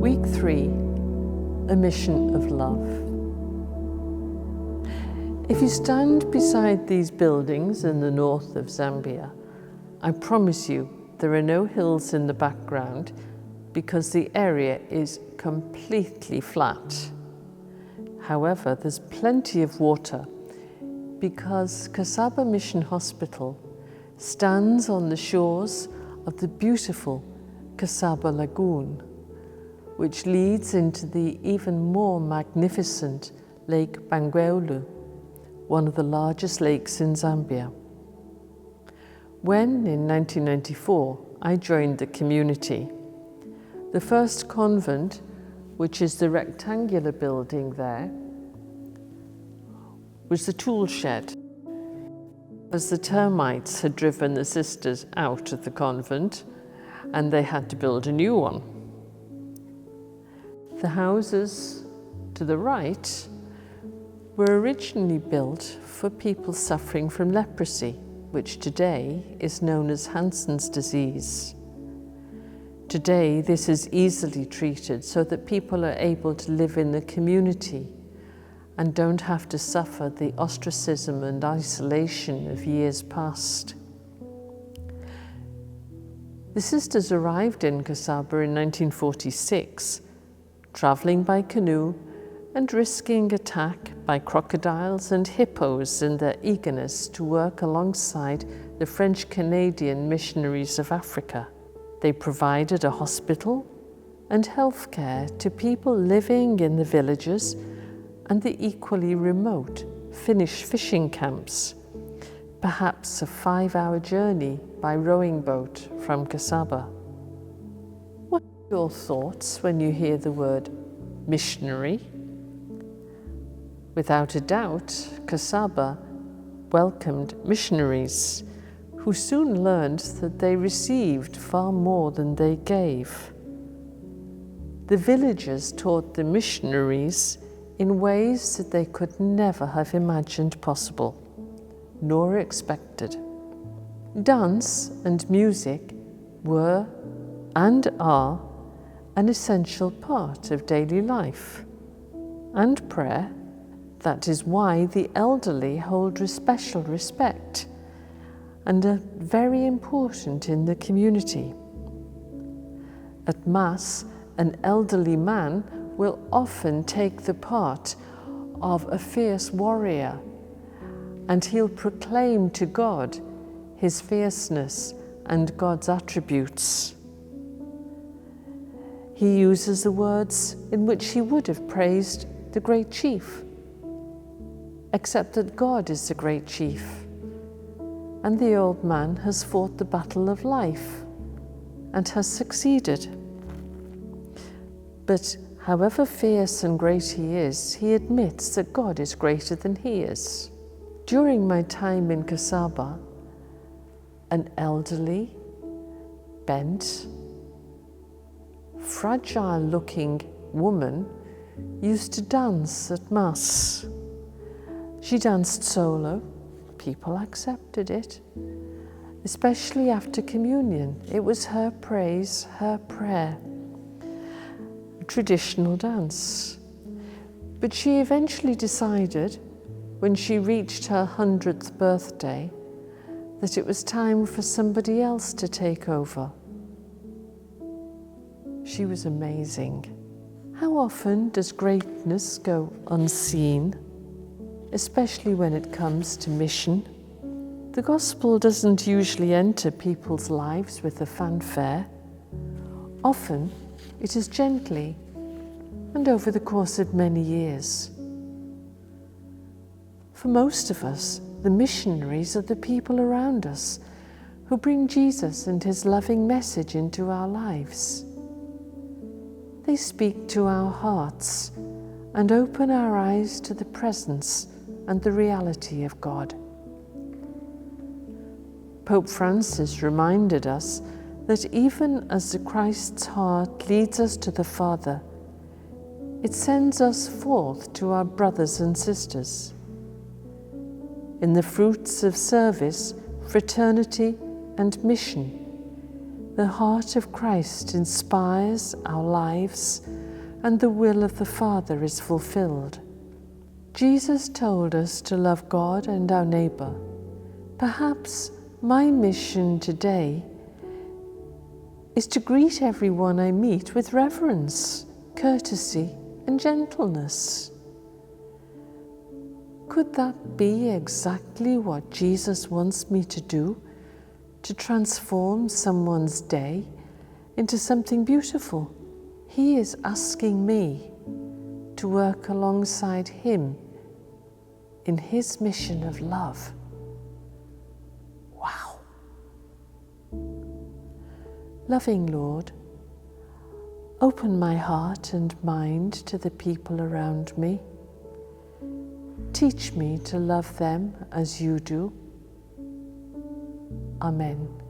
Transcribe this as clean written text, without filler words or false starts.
Week 3, a mission of love. If you stand beside these buildings in the north of Zambia, I promise you there are no hills in the background because the area is completely flat. However, there's plenty of water because Kasaba Mission Hospital stands on the shores of the beautiful Kasaba Lagoon, which leads into the even more magnificent Lake Bangweulu, one of the largest lakes in Zambia. When, in 1994, I joined the community, the first convent, which is the rectangular building there, was the tool shed, as the termites had driven the sisters out of the convent and they had to build a new one. The houses to the right were originally built for people suffering from leprosy, which today is known as Hansen's disease. Today, this is easily treated so that people are able to live in the community and don't have to suffer the ostracism and isolation of years past. The sisters arrived in Kasaba in 1946, traveling by canoe and risking attack by crocodiles and hippos in their eagerness to work alongside the French-Canadian missionaries of Africa. They provided a hospital and health care to people living in the villages and the equally remote Finnish fishing camps, perhaps a 5-hour journey by rowing boat from Kasaba. What are your thoughts when you hear the word missionary? Without a doubt, Kasaba welcomed missionaries who soon learned that they received far more than they gave. The villagers taught the missionaries in ways that they could never have imagined possible, nor expected. Dance and music were and are an essential part of daily life, and prayer. That is why the elderly hold special respect and are very important in the community. At Mass, an elderly man will often take the part of a fierce warrior, and he'll proclaim to God his fierceness and God's attributes. He uses the words in which he would have praised the great chief, except that God is the great chief, and the old man has fought the battle of life and has succeeded. But however fierce and great he is, he admits that God is greater than he is. During my time in Kasaba, an elderly, bent, fragile-looking woman used to dance at Mass. She danced solo. People accepted it, especially after communion. It was her praise, her prayer. Traditional dance. But she eventually decided, when she reached her 100th birthday, that it was time for somebody else to take over. She was amazing. How often does greatness go unseen, especially when it comes to mission? The gospel doesn't usually enter people's lives with a fanfare. Often, it is gently and over the course of many years. For most of us, the missionaries are the people around us who bring Jesus and his loving message into our lives. They speak to our hearts and open our eyes to the presence and the reality of God. Pope Francis reminded us that even as the Christ's heart leads us to the Father, it sends us forth to our brothers and sisters. In the fruits of service, fraternity, and mission, the heart of Christ inspires our lives and the will of the Father is fulfilled. Jesus told us to love God and our neighbor. Perhaps my mission today is to greet everyone I meet with reverence, courtesy, and gentleness. Could that be exactly what Jesus wants me to do, to transform someone's day into something beautiful? He is asking me to work alongside Him in His mission of love. Wow! Loving Lord, open my heart and mind to the people around me. Teach me to love them as you do. Amen.